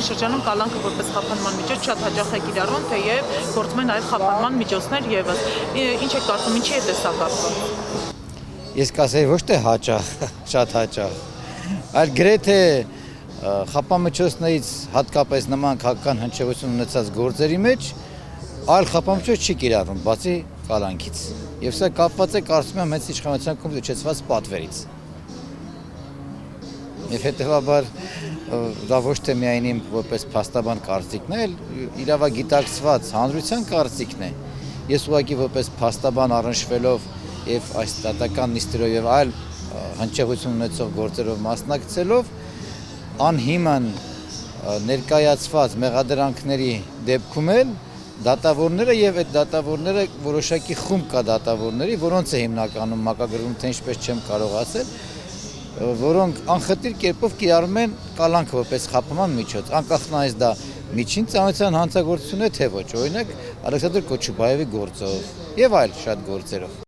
Հայաստանի շրջանում կալանքը որպես խափանման միջոց շատ հաճախ է կիրառվում, թեև գործում են այլ խափանման միջոցներ ևս։ Ինչ եք կարծում, ինչի է դա կապված։ Ես կասեի ոչ թե հաճախ, շատ հաճախ, այլ գրեթե խափամիջոցներից հատկապես նման քաղաքական հնչեղություն ունեցած գործերի մեջ այլ խափամիջոց չի կիրառվում, բացի կալանքից։ Եվ սա կապված է կարծում եմ հենց իշխանության կողմից իջեցված պատվերից։ Եվ հետևաբար դա ոչ թե միայն իմ որպես փաստաբան կարծիքն է, այլ իրավագիտակցված հանրության կարծիքն է։ Ես ուղղակի որպես փաստաբան առնչվելով եւ այս դատական նիստերով եւ այլ հնչեղություն ունեցող գործերով մասնակցելով անհիմն ներկայացված մեղադրանքների դեպքում էլ դատավորները եւ այդ դատավորները որոշակի խումբ կա դատավորների, որոնց է հիմնականում մակագրում, թե ինչպես չեմ կարող ասել, որոնք անխտիր կերպով կիրառում են կալանքը որպես խափման միջոց, անկախ նայած դա միջին ծանոթության հանցագործություն է թե ոչ, օրինակ Ալեքսանդր Կոչուբաևի գործով եւ այլ շատ գործերով։